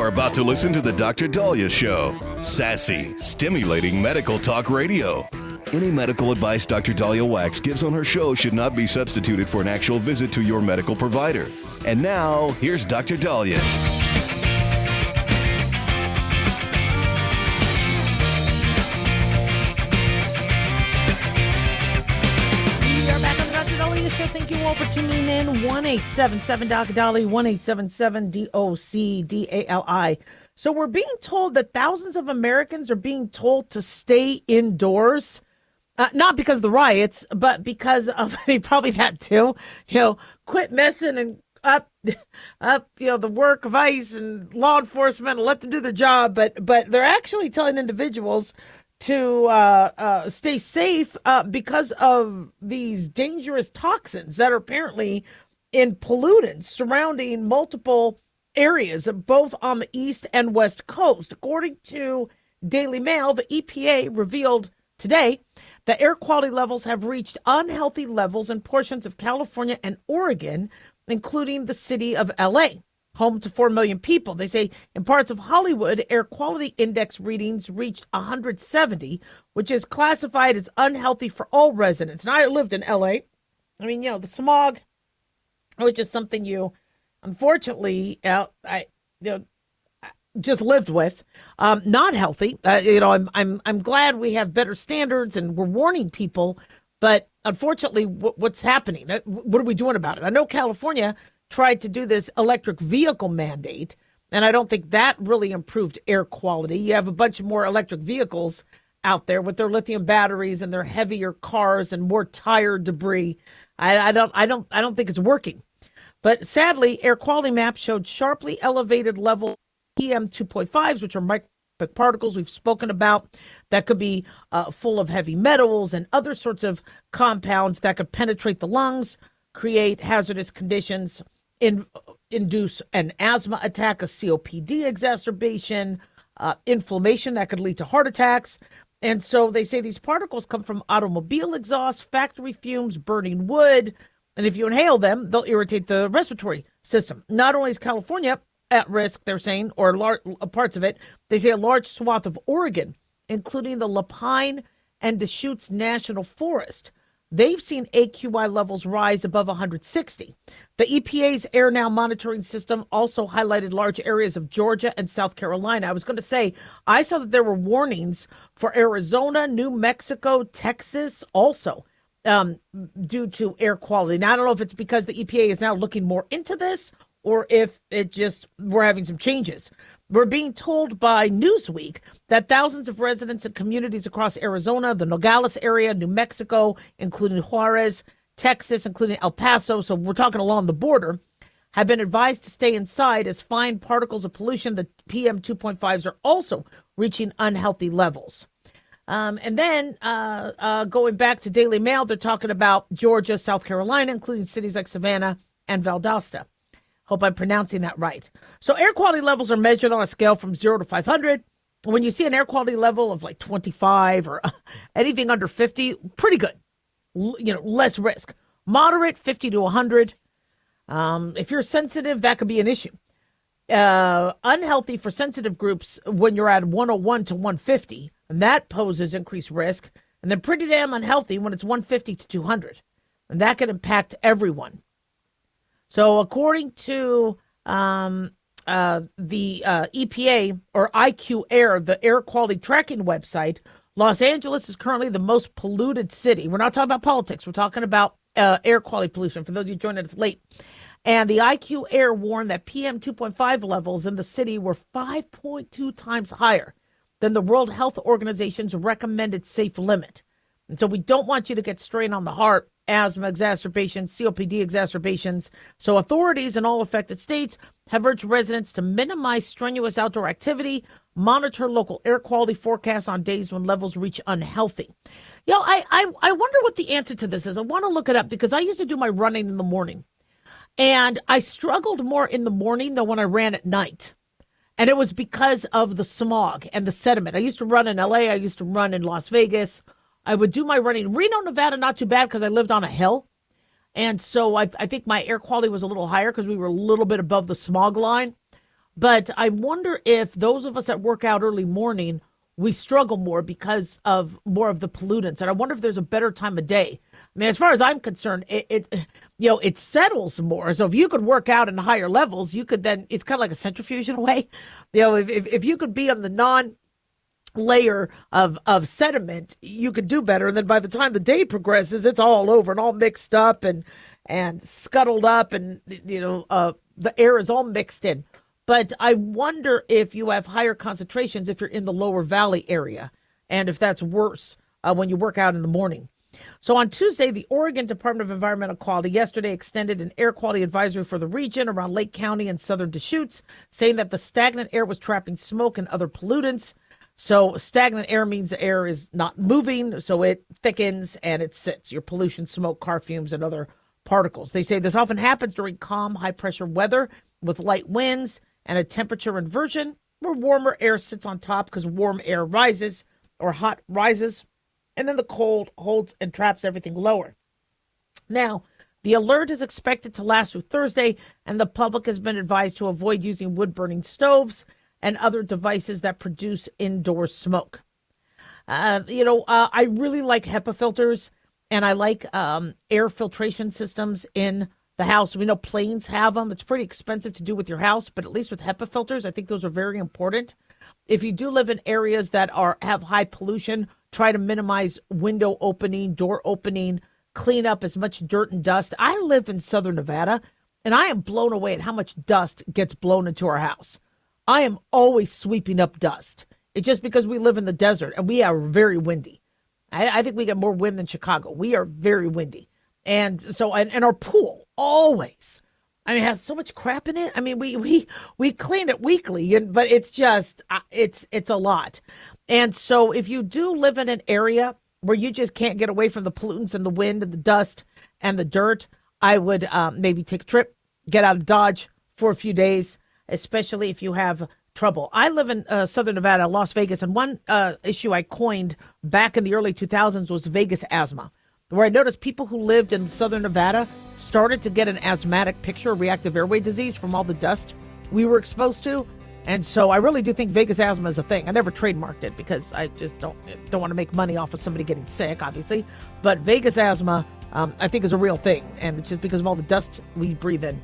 You're about to listen to the Dr. Dahlia Show. Sassy, stimulating medical talk radio. Any medical advice Dr. Dahlia Wax gives on her show should not be substituted for an actual visit to your medical provider. And now, here's Dr. Dahlia. Thank you all for tuning in. 1-877-DOC-DALI, 1-877-DOC-DALI. So we're being told that thousands of Americans are being told to stay indoors, not because of the riots, but because of, probably that too, quit messing and up, the work of ICE and law enforcement and let them do their job. But they're actually telling individuals to stay safe because of these dangerous toxins that are apparently in pollutants surrounding multiple areas, both on the East and West Coast. According to Daily Mail, the EPA revealed today that air quality levels have reached unhealthy levels in portions of California and Oregon, including the city of LA, home to 4 million people. They say in parts of Hollywood, air quality index readings reached 170, which is classified as unhealthy for all residents. And I lived in LA. The smog, which is something you, unfortunately, just lived with, not healthy. I'm glad we have better standards and we're warning people, but unfortunately, what's happening? What are we doing about it? I know California tried to do this electric vehicle mandate, and I don't think that really improved air quality. You have a bunch of more electric vehicles out there with their lithium batteries and their heavier cars and more tire debris. I don't think it's working. But sadly, air quality maps showed sharply elevated level PM 2.5s, which are microbial particles we've spoken about, that could be full of heavy metals and other sorts of compounds that could penetrate the lungs, create hazardous conditions, induce an asthma attack, a COPD exacerbation, inflammation that could lead to heart attacks. And so they say these particles come from automobile exhaust, factory fumes, burning wood. And if you inhale them, they'll irritate the respiratory system. Not only is California at risk, they're saying, or parts of it, they say a large swath of Oregon, including the Lapine and Deschutes National Forest. They've seen AQI levels rise above 160. The EPA's Air Now monitoring system also highlighted large areas of Georgia and South Carolina. I was going to say, I saw that there were warnings for Arizona, New Mexico, Texas also due to air quality. Now, I don't know if it's because the EPA is now looking more into this or if we're having some changes. We're being told by Newsweek that thousands of residents and communities across Arizona, the Nogales area, New Mexico, including Juarez, Texas, including El Paso, so we're talking along the border, have been advised to stay inside as fine particles of pollution, the PM 2.5s, are also reaching unhealthy levels. And then going back to Daily Mail, they're talking about Georgia, South Carolina, including cities like Savannah and Valdosta. Hope I'm pronouncing that right. So air quality levels are measured on a scale from 0 to 500. When you see an air quality level of like 25 or anything under 50, pretty good. Less risk. Moderate, 50 to 100. If you're sensitive, that could be an issue. Unhealthy for sensitive groups when you're at 101 to 150, and that poses increased risk. And then pretty damn unhealthy when it's 150 to 200. And that can impact everyone. So according to the EPA or IQ Air, the air quality tracking website, Los Angeles is currently the most polluted city. We're not talking about politics. We're talking about air quality pollution, for those of you joining us late. And the IQ Air warned that PM 2.5 levels in the city were 5.2 times higher than the World Health Organization's recommended safe limit. And so we don't want you to get strain on the heart, asthma exacerbations, COPD exacerbations. So authorities in all affected states have urged residents to minimize strenuous outdoor activity, monitor local air quality forecasts on days when levels reach unhealthy. I wonder what the answer to this is. I want to look it up because I used to do my running in the morning. And I struggled more in the morning than when I ran at night. And it was because of the smog and the sediment. I used to run in LA. I used to run in Las Vegas. I would do my running. Reno, Nevada, not too bad because I lived on a hill. And so I think my air quality was a little higher because we were a little bit above the smog line. But I wonder if those of us that work out early morning, we struggle more because of more of the pollutants. And I wonder if there's a better time of day. I mean, as far as I'm concerned, it settles more. So if you could work out in higher levels, you could then, it's kind of like a centrifuge in a way. If you could be on the layer of sediment, you could do better. And then by the time the day progresses, it's all over and all mixed up and scuttled up, and the air is all mixed in. But I wonder if you have higher concentrations if you're in the lower valley area, and if that's worse when you work out in the morning. So on Tuesday, the Oregon Department of Environmental Quality yesterday extended an air quality advisory for the region around Lake County and southern Deschutes, saying that the stagnant air was trapping smoke and other pollutants. So stagnant air means the air is not moving, so it thickens and it sits. Your pollution, smoke, car fumes, and other particles. They say this often happens during calm, high-pressure weather with light winds and a temperature inversion where warmer air sits on top because warm air rises or hot rises, and then the cold holds and traps everything lower. Now, the alert is expected to last through Thursday, and the public has been advised to avoid using wood-burning stoves and other devices that produce indoor smoke. I really like HEPA filters, and I like air filtration systems in the house. We know planes have them. It's pretty expensive to do with your house, but at least with HEPA filters, I think those are very important. If you do live in areas that have high pollution, try to minimize window opening, door opening, clean up as much dirt and dust. I live in Southern Nevada, and I am blown away at how much dust gets blown into our house. I am always sweeping up dust. It's just because we live in the desert, and we are very windy. I think we get more wind than Chicago. We are very windy. And so, and our pool always, it has so much crap in it. I mean, we clean it weekly, but it's just, it's a lot. And so if you do live in an area where you just can't get away from the pollutants and the wind and the dust and the dirt, I would maybe take a trip, get out of Dodge for a few days, especially if you have trouble. I live in Southern Nevada, Las Vegas, and one issue I coined back in the early 2000s was Vegas asthma, where I noticed people who lived in Southern Nevada started to get an asthmatic picture of reactive airway disease from all the dust we were exposed to. And so I really do think Vegas asthma is a thing. I never trademarked it because I just don't want to make money off of somebody getting sick, obviously. But Vegas asthma, I think, is a real thing, and it's just because of all the dust we breathe in.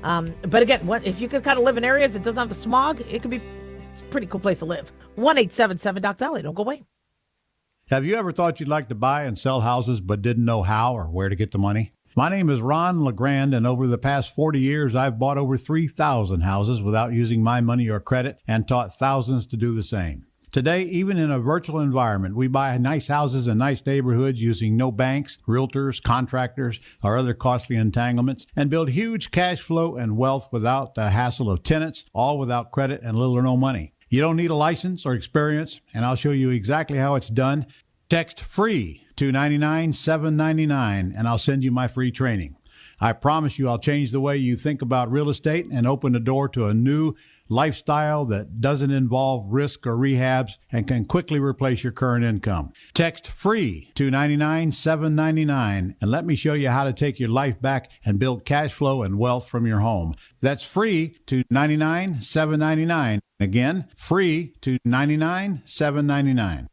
But again, if you could kind of live in areas that doesn't have the smog, it's a pretty cool place to live. 1-877-DOC-DOLLY. Don't go away. Have you ever thought you'd like to buy and sell houses but didn't know how or where to get the money? My name is Ron LeGrand, and over the past 40 years, I've bought over 3,000 houses without using my money or credit and taught thousands to do the same. Today, even in a virtual environment, we buy nice houses in nice neighborhoods using no banks, realtors, contractors, or other costly entanglements, and build huge cash flow and wealth without the hassle of tenants, all without credit and little or no money. You don't need a license or experience, and I'll show you exactly how it's done. Text FREE to 99799, and I'll send you my free training. I promise you I'll change the way you think about real estate and open the door to a new lifestyle that doesn't involve risk or rehabs and can quickly replace your current income. Text FREE to 99799 and let me show you how to take your life back and build cash flow and wealth from your home. That's FREE to 99799. Again, FREE to 99799.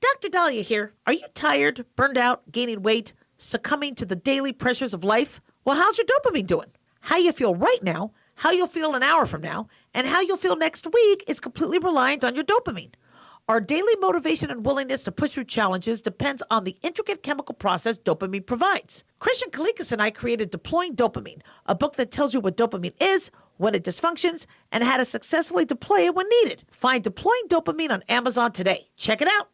Dr. Dahlia here. Are you tired, burned out, gaining weight, succumbing to the daily pressures of life? Well, how's your dopamine doing? How you feel right now, how you'll feel an hour from now, and how you'll feel next week is completely reliant on your dopamine. Our daily motivation and willingness to push through challenges depends on the intricate chemical process dopamine provides. Christian Kalikas and I created Deploying Dopamine, a book that tells you what dopamine is, when it dysfunctions, and how to successfully deploy it when needed. Find Deploying Dopamine on Amazon today. Check it out.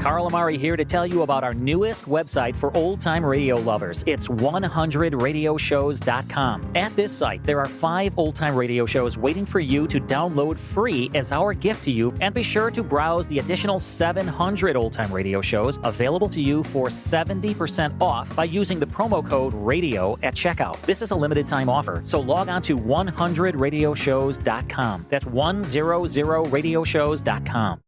Carl Amari here to tell you about our newest website for old-time radio lovers. It's 100radioshows.com. At this site, there are 5 old-time radio shows waiting for you to download free as our gift to you, and be sure to browse the additional 700 old-time radio shows available to you for 70% off by using the promo code RADIO at checkout. This is a limited-time offer, so log on to 100radioshows.com. That's 100radioshows.com.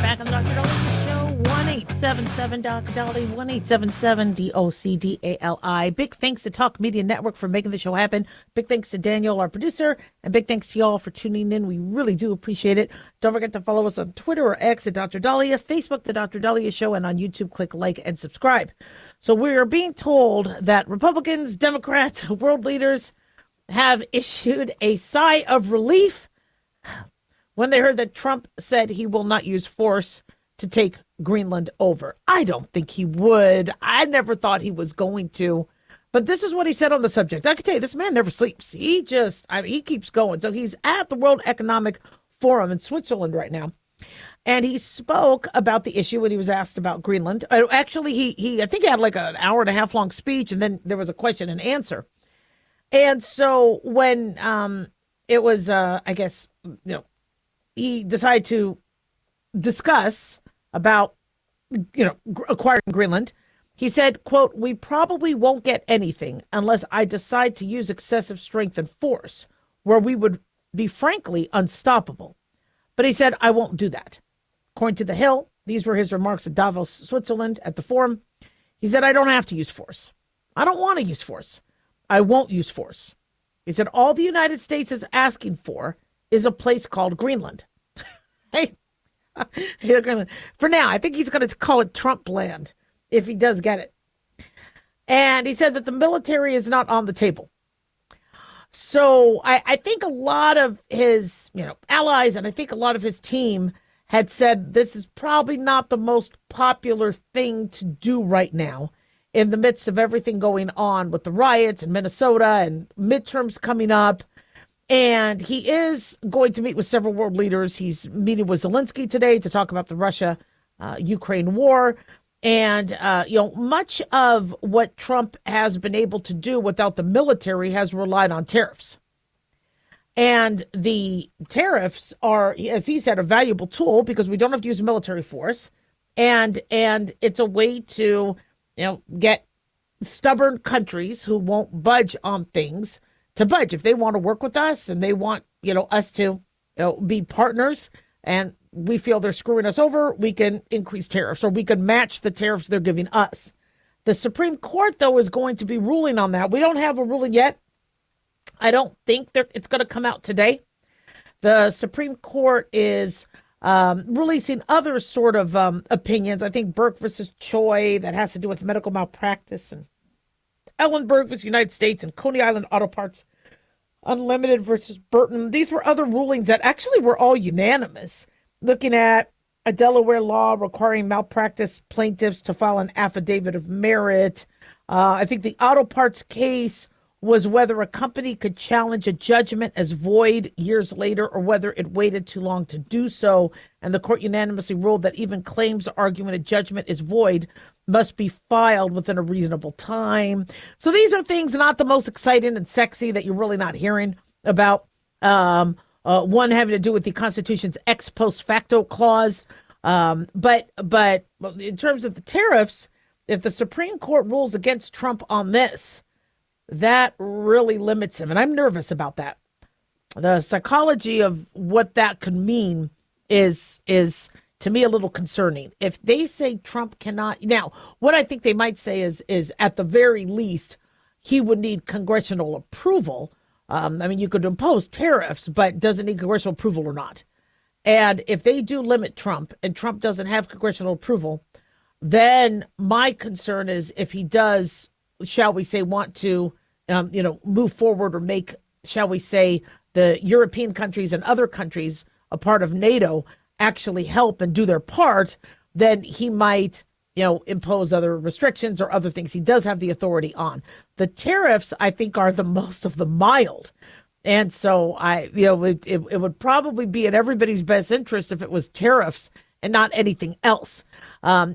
back on the Dr. Dolly Show. 1-877 Dr. Dolly, 1-877 DOCDALI. Big thanks to Talk Media Network for making the show happen. Big thanks to Daniel, our producer, and big thanks to y'all for tuning in. We really do appreciate it. Don't forget to follow us on Twitter or X at Dr. Dahlia, Facebook, The Dr. Dahlia Show, and on YouTube, click like and subscribe. So we are being told that Republicans, Democrats, world leaders have issued a sigh of relief when they heard that Trump said he will not use force to take Greenland over. I don't think he would. I never thought he was going to. But this is what he said on the subject. I can tell you, this man never sleeps. He keeps going. So he's at the World Economic Forum in Switzerland right now. And he spoke about the issue when he was asked about Greenland. Actually, I think he had like an hour and a half long speech, and then there was a question and answer. And so when it was, he decided to discuss about, acquiring Greenland. He said, quote, "We probably won't get anything unless I decide to use excessive strength and force, where we would be frankly unstoppable." But he said, "I won't do that." According to The Hill, these were his remarks at Davos, Switzerland, at the forum. He said, "I don't have to use force. I don't want to use force. I won't use force." He said, "All the United States is asking for is a place called Greenland." Hey, for now, I think he's going to call it Trump land if he does get it. And he said that the military is not on the table. So I think a lot of his, allies, and I think a lot of his team had said this is probably not the most popular thing to do right now in the midst of everything going on with the riots in Minnesota and midterms coming up. And he is going to meet with several world leaders. He's meeting with Zelensky today to talk about the Russia-Ukraine war. And, much of what Trump has been able to do without the military has relied on tariffs. And the tariffs are, as he said, a valuable tool because we don't have to use military force. And it's a way to, get stubborn countries who won't budge on things to budge. If they want to work with us and they want, us to, be partners and we feel they're screwing us over, we can increase tariffs or we can match the tariffs they're giving us. The Supreme Court, though, is going to be ruling on that. We don't have a ruling yet. I don't think it's going to come out today. The Supreme Court is releasing other sort of opinions. I think Burke versus Choi, that has to do with medical malpractice, and Ellenberg versus United States, and Coney Island Auto Parts Unlimited versus Burton. These were other rulings that actually were all unanimous, looking at a Delaware law requiring malpractice plaintiffs to file an affidavit of merit. I think the auto parts case was whether a company could challenge a judgment as void years later or whether it waited too long to do so. And the court unanimously ruled that even claims arguing a judgment is void must be filed within a reasonable time. So these are things not the most exciting and sexy that you're really not hearing about. One having to do with the Constitution's ex post facto clause. But in terms of the tariffs, if the Supreme Court rules against Trump on this, that really limits him. And I'm nervous about that. The psychology of what that could mean is to me a little concerning. If they say Trump cannot, now what I think they might say is at the very least, he would need congressional approval. You could impose tariffs, but does it need congressional approval or not? And if they do limit Trump and Trump doesn't have congressional approval, then my concern is if he does, shall we say, want to, move forward or make, shall we say, the European countries and other countries a part of NATO actually help and do their part, then he might, impose other restrictions or other things he does have the authority on. The tariffs, I think, are the most of the mild. And so it would probably be in everybody's best interest if it was tariffs and not anything else.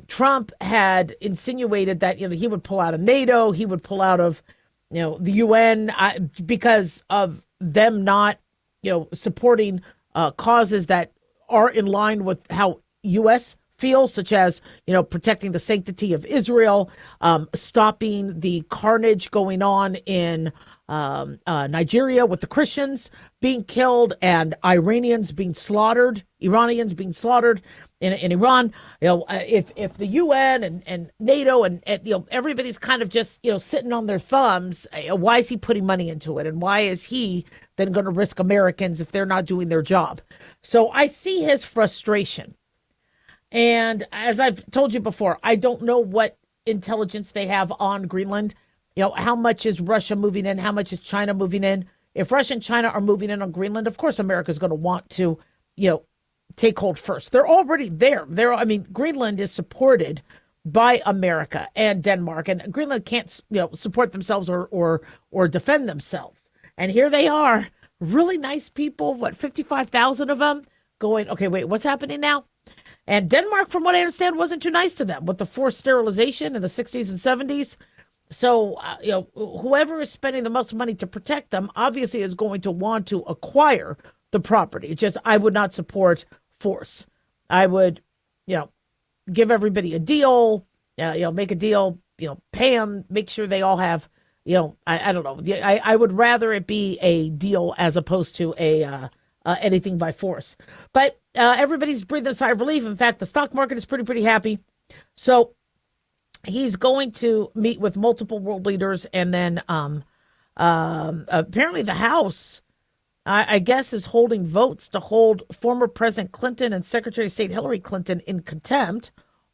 Trump had insinuated that, he would pull out of NATO, he would pull out of, the UN because of them not, supporting causes that are in line with how U.S. feels, such as, protecting the sanctity of Israel, stopping the carnage going on in Nigeria with the Christians being killed and Iranians being slaughtered, Iranians being slaughtered in Iran. If the UN and NATO and everybody's kind of just sitting on their thumbs, why is he putting money into it, and why is he then going to risk Americans if they're not doing their job? So I see his frustration, and as I've told you before, I don't know what intelligence they have on Greenland. How much is Russia moving in? How much is China moving in? If Russia and China are moving in on Greenland, of course America's going to want to take hold first. They're already there. Greenland is supported by America and Denmark, and Greenland can't, support themselves or defend themselves. And here they are, really nice people, 55,000 of them going, okay, wait, what's happening now? And Denmark, from what I understand, wasn't too nice to them with the forced sterilization in the 60s and 70s. So, whoever is spending the most money to protect them obviously is going to want to acquire the property. It's just, I would not support force. I would, give everybody a deal, make a deal, pay them, make sure they all have, I don't know. I would rather it be a deal as opposed to anything by force. But everybody's breathing a sigh of relief. In fact, the stock market is pretty happy. So he's going to meet with multiple world leaders, and then apparently the House, I guess, is holding votes to hold former President Clinton and Secretary of State Hillary Clinton in contempt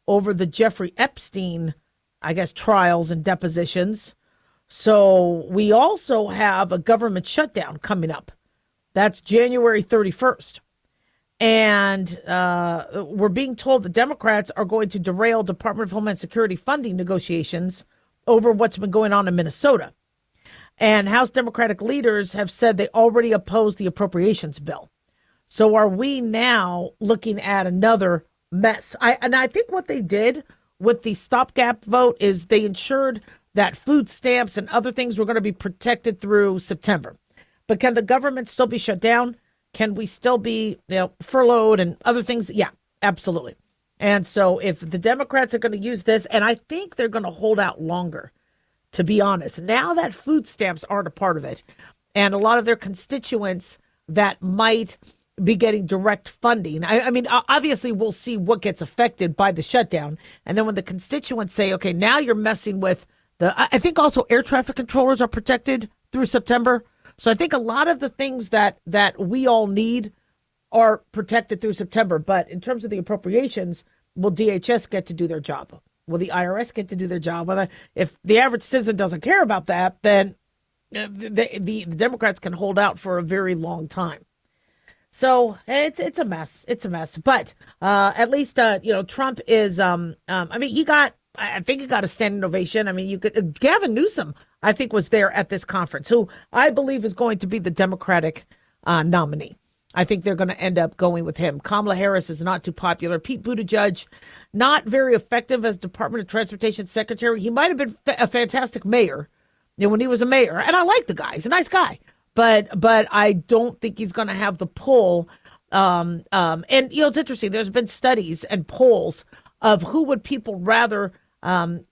over the Jeffrey Epstein, I guess, trials and depositions. So we also have a government shutdown coming up. That's January 31st. And we're being told the Democrats are going to derail Department of Homeland Security funding negotiations over what's been going on in Minnesota. And House Democratic leaders have said they already oppose the appropriations bill. So are we now looking at another mess? I think what they did with the stopgap vote is they ensured that food stamps and other things were going to be protected through September. But can the government still be shut down? Can we still be furloughed and other things? Yeah, absolutely. And so if the Democrats are going to use this, and I think they're going to hold out longer, to be honest, now that food stamps aren't a part of it, and a lot of their constituents that might be getting direct funding. I mean, obviously, we'll see what gets affected by the shutdown. And then when the constituents say, okay, now you're messing with I think also air traffic controllers are protected through September. So I think a lot of the things that we all need are protected through September. But in terms of the appropriations, will DHS get to do their job? Will the IRS get to do their job? If the average citizen doesn't care about that, then the Democrats can hold out for a very long time. So it's a mess. It's a mess. But at least Trump is. I think he got a standing ovation. I mean, Gavin Newsom, I think, was there at this conference, who I believe is going to be the Democratic nominee. I think they're going to end up going with him. Kamala Harris is not too popular. Pete Buttigieg, not very effective as Department of Transportation Secretary. He might have been a fantastic mayor when he was a mayor. And I like the guy. He's a nice guy. But I don't think he's going to have the pull. And, it's interesting. There's been studies and polls of who would people rather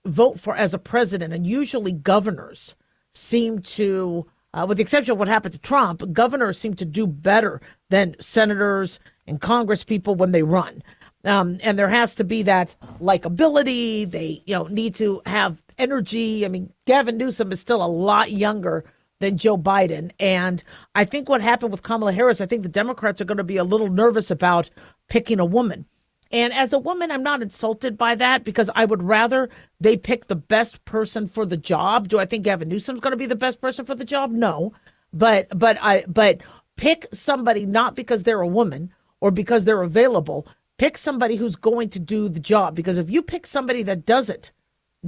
vote for as a president. And usually governors seem to, with the exception of what happened to Trump, governors seem to do better than senators and Congress people when they run. And there has to be that likability. They, need to have energy. I mean, Gavin Newsom is still a lot younger than Joe Biden. And I think what happened with Kamala Harris, I think the Democrats are going to be a little nervous about picking a woman. And as a woman, I'm not insulted by that, because I would rather they pick the best person for the job. Do I think Gavin Newsom's going to be the best person for the job? No. But pick somebody not because they're a woman or because they're available. Pick somebody who's going to do the job. Because if you pick somebody that doesn't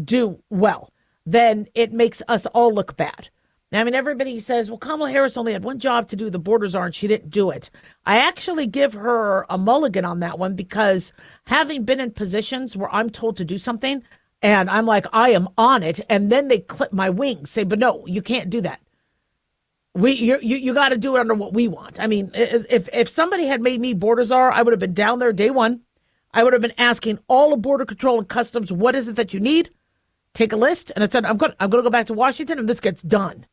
do well, then it makes us all look bad. I mean, everybody says, well, Kamala Harris only had one job to do, the borders are, and she didn't do it. I actually give her a mulligan on that one, because having been in positions where I'm told to do something and I'm like, I am on it, and then they clip my wings, say, but no, you can't do that. You got to do it under what we want. I mean, if somebody had made me border czar, I would have been down there day one. I would have been asking all of Border Control and Customs, what is it that you need? Take a list. And I said, I'm going to go back to Washington and this gets done.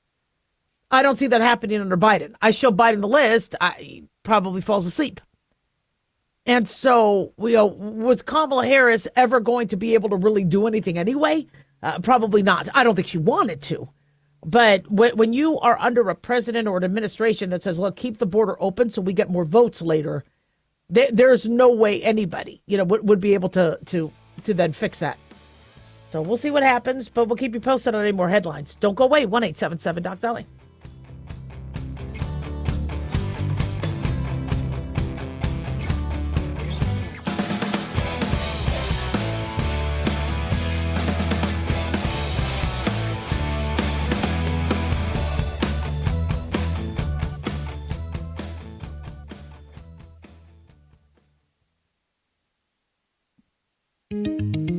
I don't see that happening under Biden. I show Biden the list, he probably falls asleep. And so, was Kamala Harris ever going to be able to really do anything anyway? Probably not. I don't think she wanted to. But when you are under a president or an administration that says, look, keep the border open so we get more votes later, there's no way anybody, would be able to then fix that. So we'll see what happens, but we'll keep you posted on any more headlines. Don't go away. 1-877-DOC-DOLLY.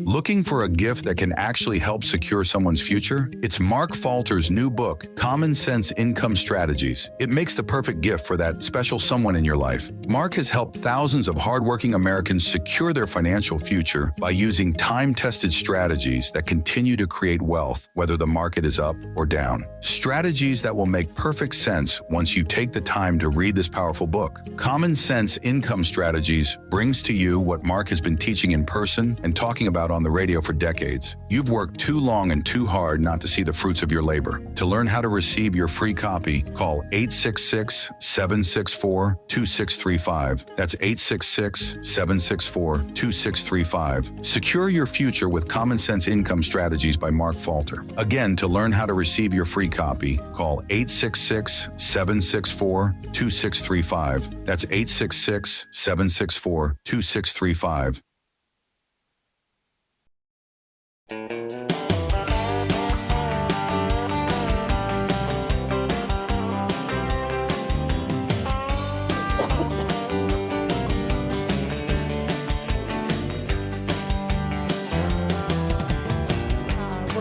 Looking for a gift that can actually help secure someone's future? It's Mark Falter's new book, Common Sense Income Strategies. It makes the perfect gift for that special someone in your life. Mark has helped thousands of hardworking Americans secure their financial future by using time-tested strategies that continue to create wealth, whether the market is up or down. Strategies that will make perfect sense once you take the time to read this powerful book. Common Sense Income Strategies brings to you what Mark has been teaching in person and talking about on the radio for decades. You've worked too long and too hard not to see the fruits of your labor. To learn how to receive your free copy, call 866-764-2635. That's 866-764-2635. Secure your future with Common Sense Income Strategies by Mark Falter. Again, to learn how to receive your free copy, call 866-764-2635. That's 866-764-2635.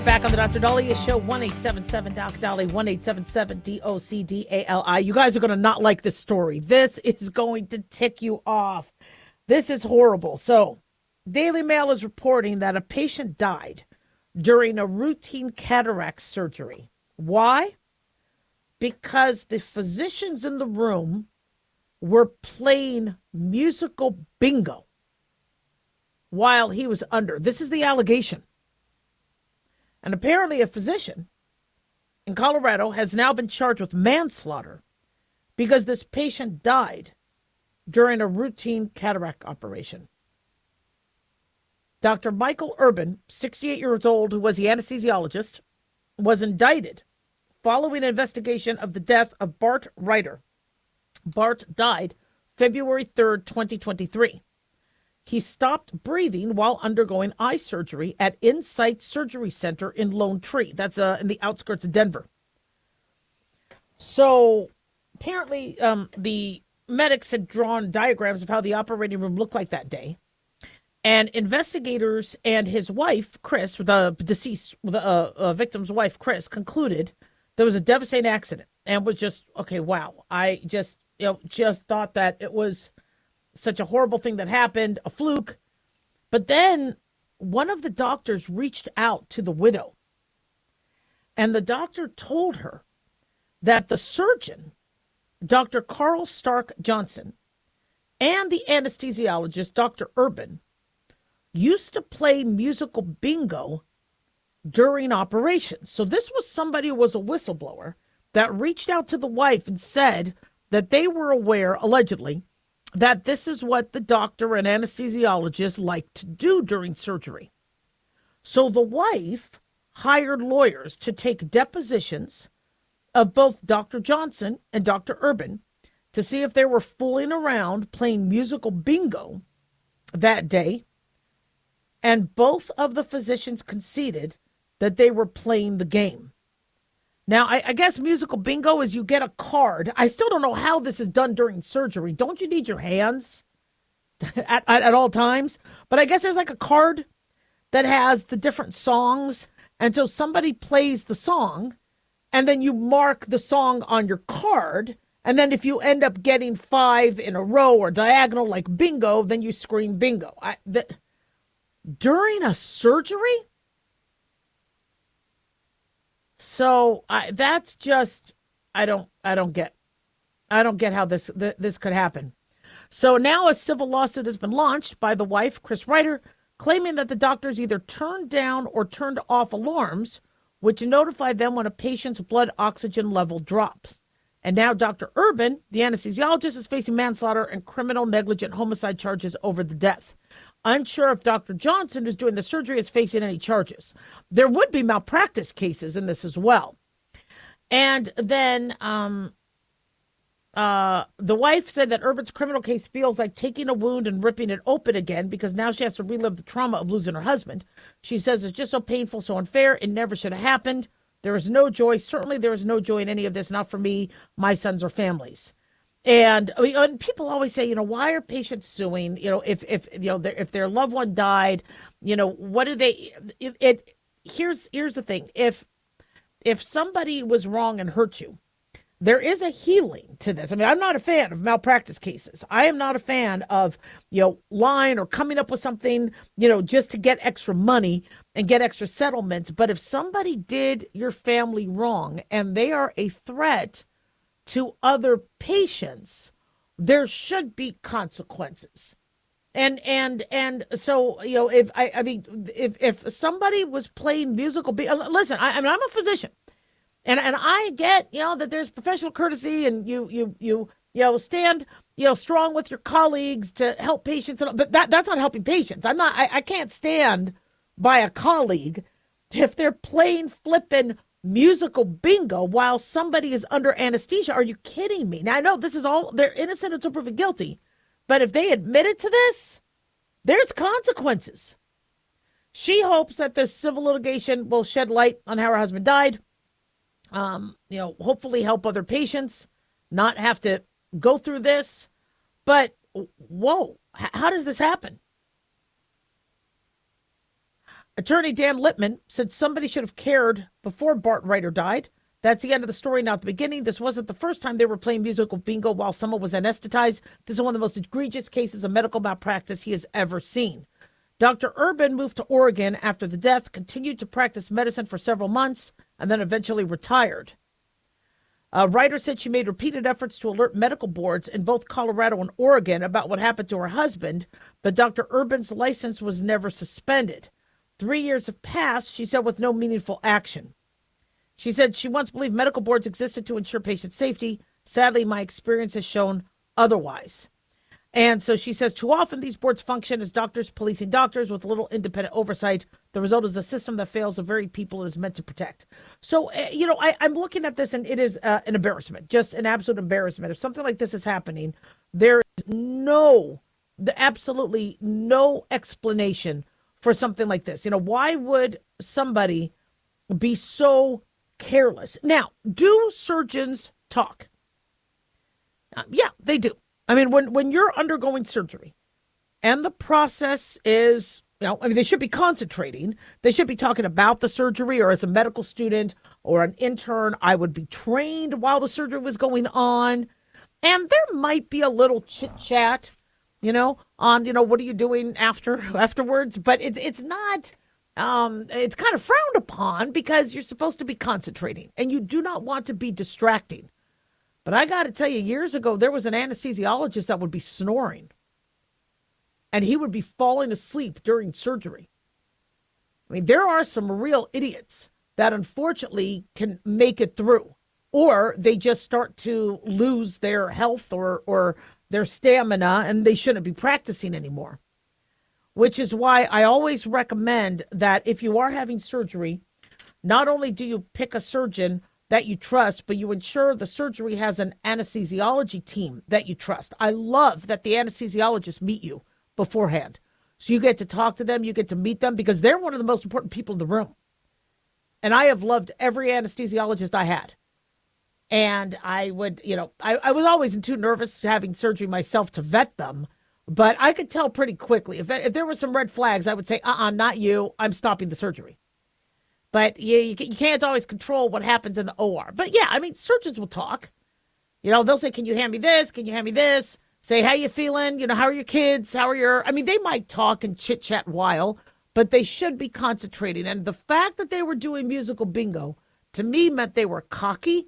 Back on the Dr. Daliah Show, 1-877-DOC-DOLLY, 1-877-DOC-DALI. You guys are going to not like this story. This is going to tick you off. This is horrible. So, Daily Mail is reporting that a patient died during a routine cataract surgery. Why? Because the physicians in the room were playing musical bingo while he was under. This is the allegation. And apparently a physician in Colorado has now been charged with manslaughter because this patient died during a routine cataract operation. Dr. Michael Urban, 68 years old, who was the anesthesiologist, was indicted following an investigation of the death of Bart Ryder. Bart died February 3rd, 2023. He stopped breathing while undergoing eye surgery at Insight Surgery Center in Lone Tree. That's in the outskirts of Denver. So apparently the medics had drawn diagrams of how the operating room looked like that day. And investigators and his wife, Chris, the victim's wife, Chris, concluded there was a devastating accident and was just, okay, wow. I just thought that it was such a horrible thing that happened, a fluke. But then one of the doctors reached out to the widow, and the doctor told her that the surgeon, Dr. Carl Stark Johnson, and the anesthesiologist, Dr. Urban, used to play musical bingo during operations. So this was somebody who was a whistleblower that reached out to the wife and said that they were aware, allegedly, that this is what the doctor and anesthesiologist like to do during surgery. So the wife hired lawyers to take depositions of both Dr. Johnson and Dr. Urban to see if they were fooling around playing musical bingo that day. And both of the physicians conceded that they were playing the game. Now, I guess musical bingo is you get a card. I still don't know how this is done during surgery. Don't you need your hands at all times? But I guess there's like a card that has the different songs. And so somebody plays the song, and then you mark the song on your card. And then if you end up getting 5 in a row or diagonal like bingo, then you scream bingo. During a surgery? So that's just I don't get how this could happen. So now a civil lawsuit has been launched by the wife, Chris Ryder, claiming that the doctors either turned down or turned off alarms, which notified them when a patient's blood oxygen level drops. And now Dr. Urban, the anesthesiologist, is facing manslaughter and criminal negligent homicide charges over the death. Unsure if Dr. Johnson, who's doing the surgery, is facing any charges. There would be malpractice cases in this as well. And then the wife said that Urban's criminal case feels like taking a wound and ripping it open again because now she has to relive the trauma of losing her husband. She says it's just so painful, so unfair. It never should have happened. There is no joy. Certainly there is no joy in any of this, not for me, my sons, or families. And people always say, why are patients suing? If their loved one died, what do they? Here's the thing: if somebody was wrong and hurt you, there is a healing to this. I mean, I'm not a fan of malpractice cases. I am not a fan of lying or coming up with something just to get extra money and get extra settlements. But if somebody did your family wrong and they are a threat to other patients, there should be consequences. And so if somebody was playing musical, listen, I'm a physician, and I get that there's professional courtesy, and you stand strong with your colleagues to help patients, but that's not helping patients. I can't stand by a colleague if they're playing flippin' musical bingo while somebody is under anesthesia. Are you kidding me? Now, I know this is all, they're innocent until proven guilty, but if they admitted to this, there's consequences. She hopes that this civil litigation will shed light on how her husband died, hopefully help other patients not have to go through this. But whoa, how does this happen? Attorney Dan Lippman said somebody should have cared before Bart Ryder died. That's the end of the story, not the beginning. This wasn't the first time they were playing musical bingo while someone was anesthetized. This is one of the most egregious cases of medical malpractice he has ever seen. Dr. Urban moved to Oregon after the death, continued to practice medicine for several months, and then eventually retired. Ryder said she made repeated efforts to alert medical boards in both Colorado and Oregon about what happened to her husband, but Dr. Urban's license was never suspended. 3 years have passed, she said, with no meaningful action. She said she once believed medical boards existed to ensure patient safety. Sadly, my experience has shown otherwise. And so she says too often these boards function as doctors policing doctors with little independent oversight. The result is a system that fails the very people it is meant to protect. So, I'm looking at this and it is an embarrassment, just an absolute embarrassment. If something like this is happening, there is absolutely no explanation for something like this. Why would somebody be so careless? Now, do surgeons talk? Yeah, they do. I mean, when you're undergoing surgery and the process is, they should be concentrating. They should be talking about the surgery, or as a medical student or an intern, I would be trained while the surgery was going on. And there might be a little chit chat, on, what are you doing afterwards? But it's not, it's kind of frowned upon because you're supposed to be concentrating and you do not want to be distracting. But I got to tell you, years ago, there was an anesthesiologist that would be snoring and he would be falling asleep during surgery. I mean, there are some real idiots that unfortunately can make it through, or they just start to lose their health or their stamina and they shouldn't be practicing anymore. Which is why I always recommend that if you are having surgery, not only do you pick a surgeon that you trust, but you ensure the surgery has an anesthesiology team that you trust. I love that the anesthesiologists meet you beforehand. So you get to talk to them, you get to meet them, because they're one of the most important people in the room. And I have loved every anesthesiologist I had. And I would, I was always too nervous having surgery myself to vet them. But I could tell pretty quickly. If there were some red flags, I would say, not you. I'm stopping the surgery. But you can't always control what happens in the OR. But yeah, I mean, surgeons will talk. They'll say, can you hand me this? Can you hand me this? Say, how you feeling? How are your kids? They might talk and chit-chat while, but they should be concentrating. And the fact that they were doing musical bingo, to me, meant they were cocky.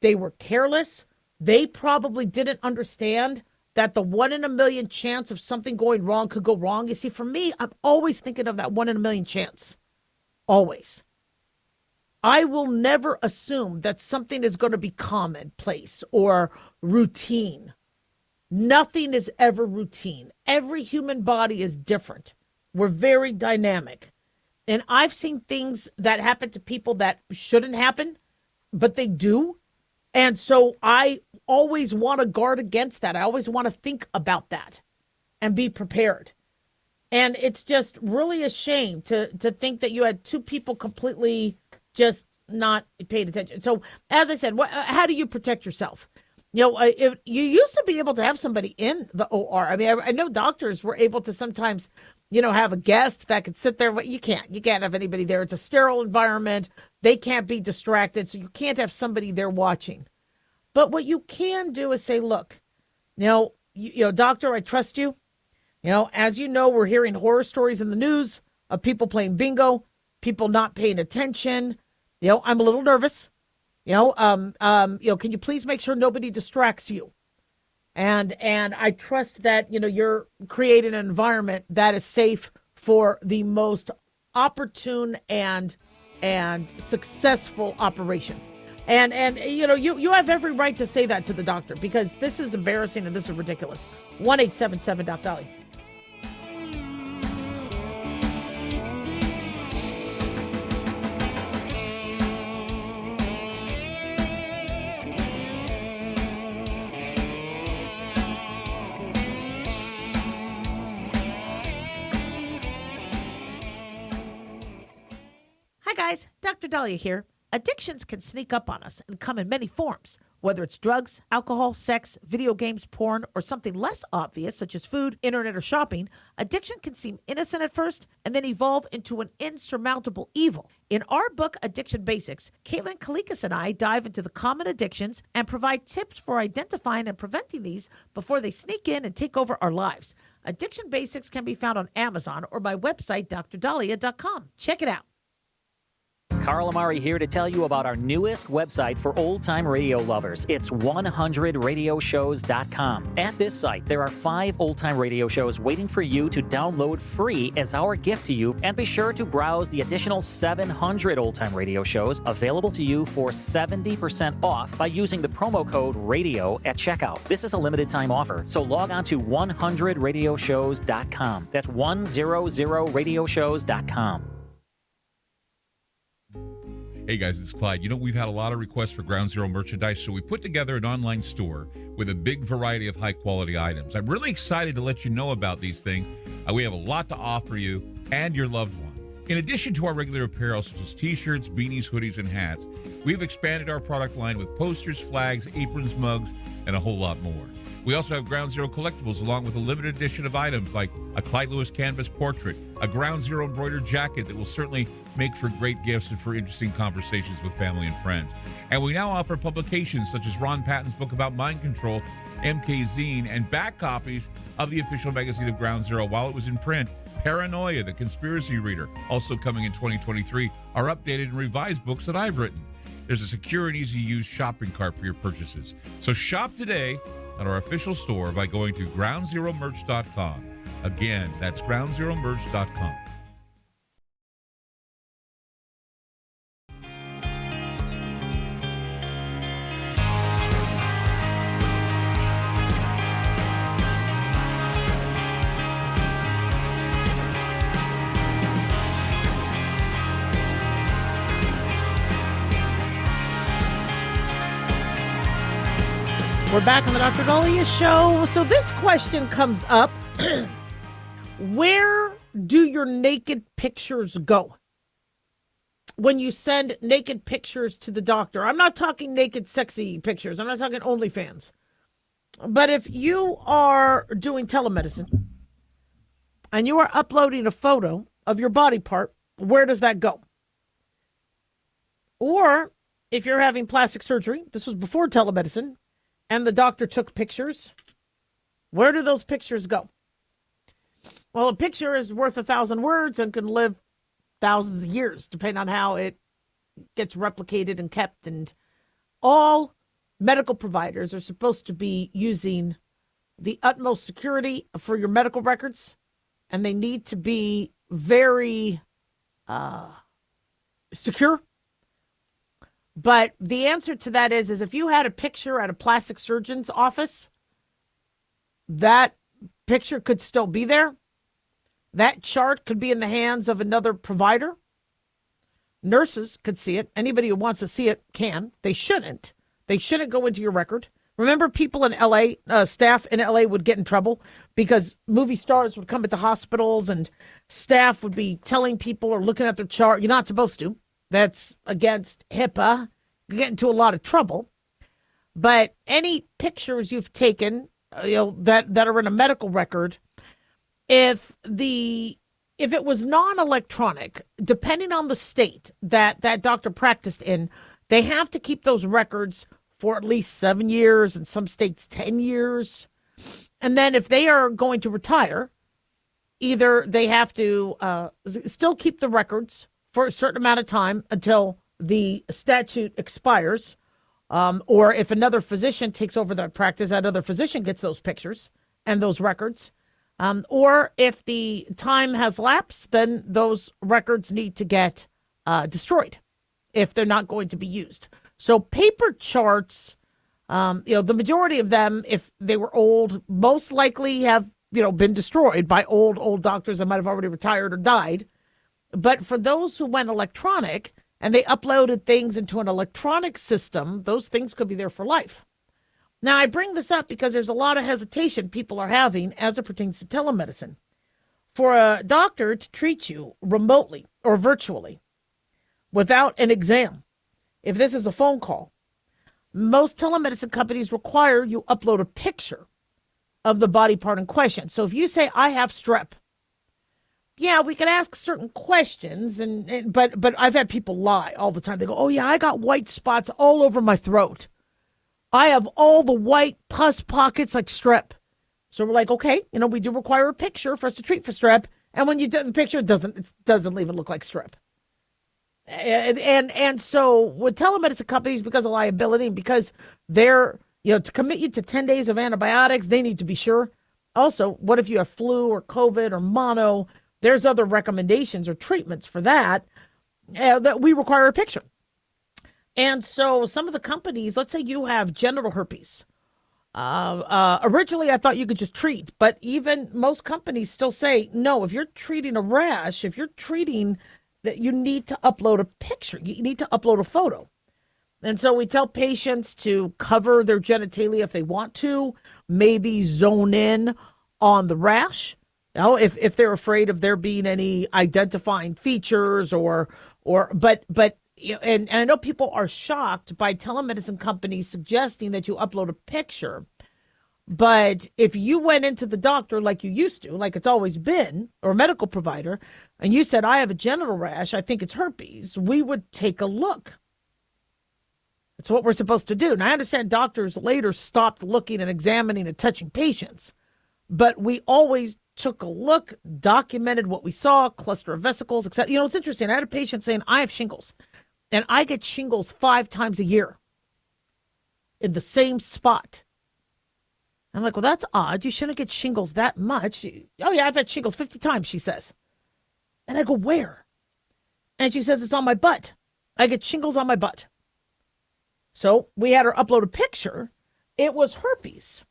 They were careless. They probably didn't understand that the 1 in a million chance of something going wrong could go wrong. You see, for me, I'm always thinking of that 1 in a million chance. Always. I will never assume that something is going to be commonplace or routine. Nothing is ever routine. Every human body is different. We're very dynamic. And I've seen things that happen to people that shouldn't happen, but they do. And so I always want to guard against that. I always want to think about that and be prepared. And it's just really a shame to think that you had two people completely just not paying attention. So, as I said, how do you protect yourself? You know, you used to be able to have somebody in the OR. I mean, I know doctors were able to sometimes, have a guest that could sit there, but you can't. You can't have anybody there. It's a sterile environment. They can't be distracted, so you can't have somebody there watching. But what you can do is say, look, doctor, I trust you. As you know, we're hearing horror stories in the news of people playing bingo, people not paying attention. I'm a little nervous. Can you please make sure nobody distracts you? And I trust that, you're creating an environment that is safe for the most opportune and successful operation. And you have every right to say that to the doctor, because this is embarrassing and this is ridiculous. 1-877-DOC-DOLLY. Hi guys, Dr. Dahlia here. Addictions can sneak up on us and come in many forms. Whether it's drugs, alcohol, sex, video games, porn, or something less obvious such as food, internet, or shopping, addiction can seem innocent at first and then evolve into an insurmountable evil. In our book, Addiction Basics, Caitlin Kalikas and I dive into the common addictions and provide tips for identifying and preventing these before they sneak in and take over our lives. Addiction Basics can be found on Amazon or my website, drdahlia.com. Check it out. Carl Amari here to tell you about our newest website for old-time radio lovers. It's 100radioshows.com. At this site, there are 5 old-time radio shows waiting for you to download free as our gift to you, and be sure to browse the additional 700 old-time radio shows available to you for 70% off by using the promo code RADIO at checkout. This is a limited-time offer, so log on to 100radioshows.com. That's 100radioshows.com. Hey guys, it's Clyde. We've had a lot of requests for Ground Zero merchandise, so we put together an online store with a big variety of high-quality items. I'm really excited to let you know about these things. We have a lot to offer you and your loved ones. In addition to our regular apparel, such as t-shirts, beanies, hoodies, and hats, we've expanded our product line with posters, flags, aprons, mugs, and a whole lot more. We also have Ground Zero collectibles, along with a limited edition of items like a Clyde Lewis canvas portrait, a Ground Zero embroidered jacket that will certainly make for great gifts and for interesting conversations with family and friends. And we now offer publications such as Ron Patton's book about mind control, MK Zine, and back copies of the official magazine of Ground Zero while it was in print. Paranoia, the Conspiracy Reader, also coming in 2023, are updated and revised books that I've written. There's a secure and easy-to-use shopping cart for your purchases. So shop today at our official store by going to groundzeromerch.com. Again, that's groundzeromerch.com. We're back on the Dr. Dahlia Show. So this question comes up. Where do your naked pictures go when you send naked pictures to the doctor? I'm not talking naked sexy pictures. I'm not talking OnlyFans. But if you are doing telemedicine and you are uploading a photo of your body part, where does that go? Or if you're having plastic surgery, this was before telemedicine, and the doctor took pictures, where do those pictures go? Well, a picture is worth 1,000 words and can live thousands of years, depending on how it gets replicated and kept. And all medical providers are supposed to be using the utmost security for your medical records, and they need to be very secure. But the answer to that is if you had a picture at a plastic surgeon's office, that picture could still be there. That chart could be in the hands of another provider. Nurses could see it. Anybody who wants to see it can. They shouldn't. They shouldn't go into your record. Remember, people in LA, staff in LA would get in trouble because movie stars would come into hospitals and staff would be telling people or looking at their chart. You're not supposed to. That's against HIPAA. You get into a lot of trouble. But any pictures you've taken, that are in a medical record, if it was non-electronic, depending on the state that doctor practiced in, they have to keep those records for at least 7 years, in some states 10 years. And then if they are going to retire, either they have to still keep the records for a certain amount of time until the statute expires, or if another physician takes over that practice, that other physician gets those pictures and those records. Or if the time has lapsed, then those records need to get destroyed if they're not going to be used. So paper charts, the majority of them, if they were old, most likely have, been destroyed by old doctors that might have already retired or died. But for those who went electronic and they uploaded things into an electronic system, those things could be there for life. Now, I bring this up because there's a lot of hesitation people are having as it pertains to telemedicine. For a doctor to treat you remotely or virtually without an exam, if this is a phone call, most telemedicine companies require you upload a picture of the body part in question. So if you say, I have strep, yeah, we can ask certain questions, but I've had people lie all the time. They go, oh, yeah, I got white spots all over my throat. I have all the white pus pockets like strep. So we're like, okay, we do require a picture for us to treat for strep. And when you do the picture, it doesn't even look like strep. And so with telemedicine companies, because of liability and because they're, to commit you to 10 days of antibiotics, they need to be sure. Also, what if you have flu or COVID or mono? There's other recommendations or treatments for that we require a picture. And so some of the companies, let's say you have genital herpes. Originally, I thought you could just treat, but even most companies still say, no, if you're treating a rash, if you're treating that, you need to upload a picture. You need to upload a photo. And so we tell patients to cover their genitalia if they want to, maybe zone in on the rash. If they're afraid of there being any identifying features but I know people are shocked by telemedicine companies suggesting that you upload a picture. But if you went into the doctor like you used to, like it's always been, or a medical provider, and you said, I have a genital rash, I think it's herpes, we would take a look. That's what we're supposed to do. And I understand doctors later stopped looking and examining and touching patients, but we always took a look, documented what we saw, cluster of vesicles, etc. It's interesting. I had a patient saying, I have shingles, and I get shingles 5 times a year in the same spot. I'm like, well, that's odd. You shouldn't get shingles that much. Oh, yeah, I've had shingles 50 times, she says. And I go, where? And she says, it's on my butt. I get shingles on my butt. So we had her upload a picture. It was herpes.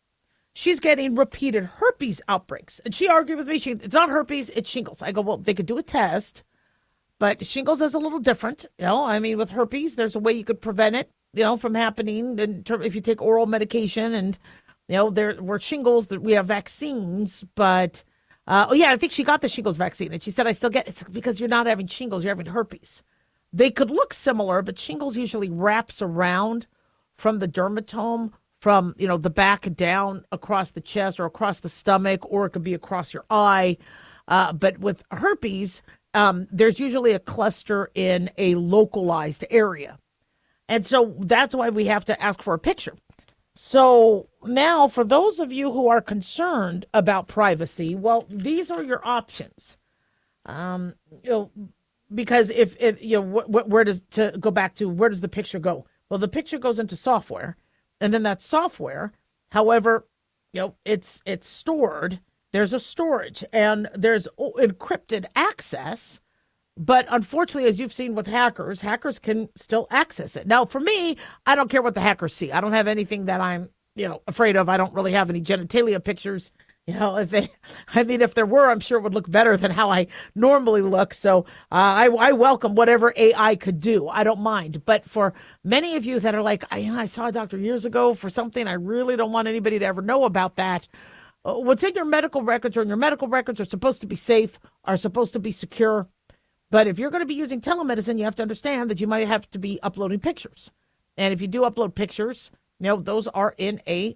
She's getting repeated herpes outbreaks. And she argued with me, it's not herpes, it's shingles. I go, well, they could do a test, but shingles is a little different. With herpes, there's a way you could prevent it, from happening if you take oral medication. And, there were shingles that we have vaccines, but, I think she got the shingles vaccine. And she said, I still get it's because you're not having shingles, you're having herpes. They could look similar, but shingles usually wraps around from the dermatome, from, the back down across the chest or across the stomach, or it could be across your eye. But with herpes, there's usually a cluster in a localized area. And so that's why we have to ask for a picture. So now for those of you who are concerned about privacy, well, these are your options. Because if where does the picture go? Well, the picture goes into software, and then that software, however, it's stored. There's a storage and there's encrypted access. But unfortunately, as you've seen with hackers can still access it. Now, for me, I don't care what the hackers see. I don't have anything that I'm, afraid of. I don't really have any genitalia pictures. If there were, I'm sure it would look better than how I normally look. So I welcome whatever AI could do. I don't mind. But for many of you that are like, I saw a doctor years ago for something, I really don't want anybody to ever know about that. What's in your medical records or in your medical records are supposed to be safe, are supposed to be secure. But if you're going to be using telemedicine, you have to understand that you might have to be uploading pictures. And if you do upload pictures, those are in a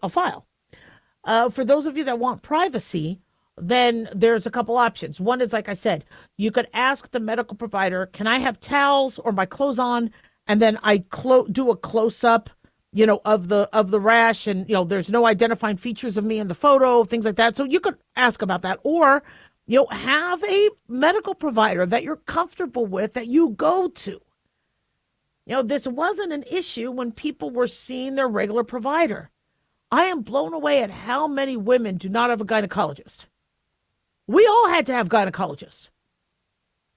file. For those of you that want privacy, then there's a couple options. One is, like I said, you could ask the medical provider, can I have towels or my clothes on? And then I do a close-up, of the rash, and, there's no identifying features of me in the photo, things like that. So you could ask about that. Or have a medical provider that you're comfortable with that you go to. This wasn't an issue when people were seeing their regular provider. I am blown away at how many women do not have a gynecologist. We all had to have gynecologists.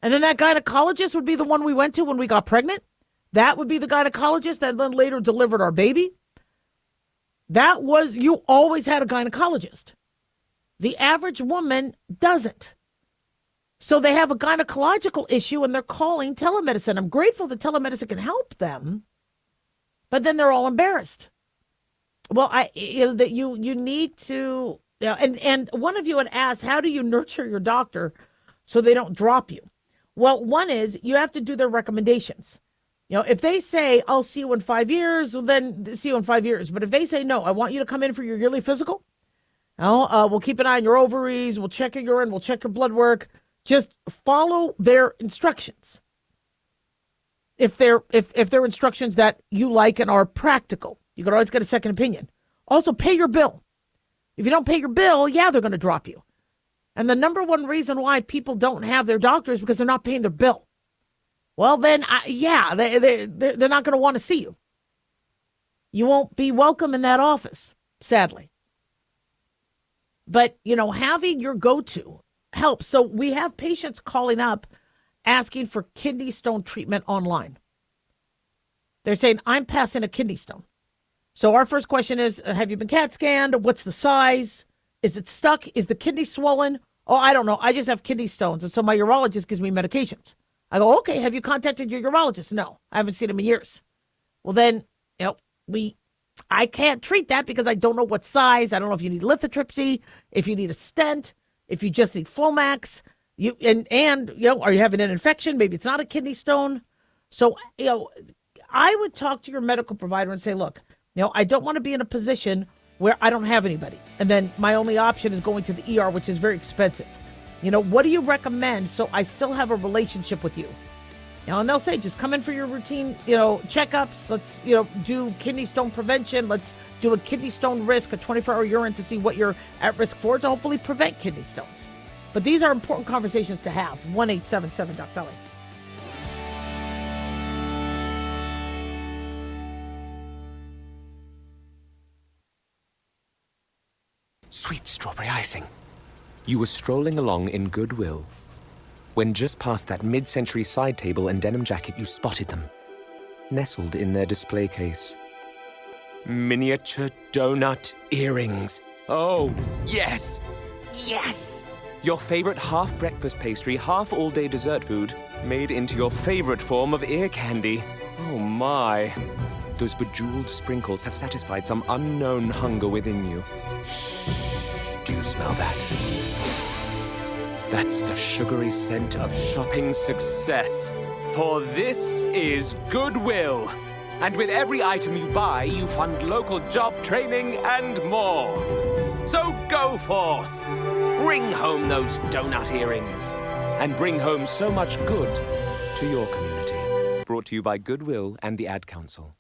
And then that gynecologist would be the one we went to when we got pregnant. That would be the gynecologist that then later delivered our baby. You always had a gynecologist. The average woman doesn't. So they have a gynecological issue and they're calling telemedicine. I'm grateful that telemedicine can help them, but then they're all embarrassed. Well, that you need to, and one of you had asked, how do you nurture your doctor so they don't drop you? Well, one is you have to do their recommendations. If they say, I'll see you in 5 years, well, then see you in 5 years. But if they say, no, I want you to come in for your yearly physical, we'll keep an eye on your ovaries, we'll check your urine, we'll check your blood work. Just follow their instructions. If they're instructions that you like and are practical, you can always get a second opinion. Also, pay your bill. If you don't pay your bill, they're going to drop you. And the number one reason why people don't have their doctor is because they're not paying their bill. Well, then, they're not going to want to see you. You won't be welcome in that office, sadly. But, having your go-to helps. So we have patients calling up asking for kidney stone treatment online. They're saying, I'm passing a kidney stone. So our first question is, have you been CAT scanned? What's the size? Is it stuck? Is the kidney swollen? Oh, I don't know. I just have kidney stones. And so my urologist gives me medications. I go, okay, have you contacted your urologist? No, I haven't seen him in years. Well, then, I can't treat that because I don't know what size. I don't know if you need lithotripsy, if you need a stent, if you just need Flomax, are you having an infection? Maybe it's not a kidney stone. So, I would talk to your medical provider and say, look, I don't want to be in a position where I don't have anybody. And then my only option is going to the ER, which is very expensive. What do you recommend so I still have a relationship with you? And they'll say, just come in for your routine, checkups. Let's, do kidney stone prevention. Let's do a kidney stone risk, a 24-hour urine to see what you're at risk for to hopefully prevent kidney stones. But these are important conversations to have. 1-877-Doc-Dolly. Sweet strawberry icing. You were strolling along in Goodwill when just past that mid-century side table and denim jacket you spotted them, nestled in their display case. Miniature donut earrings. Oh, yes! Yes! Your favorite half-breakfast pastry, half-all-day dessert food, made into your favorite form of ear candy. Oh, my. Those bejeweled sprinkles have satisfied some unknown hunger within you. Shh, do you smell that? That's the sugary scent of shopping success. For this is Goodwill. And with every item you buy, you fund local job training and more. So go forth. Bring home those donut earrings. And bring home so much good to your community. Brought to you by Goodwill and the Ad Council.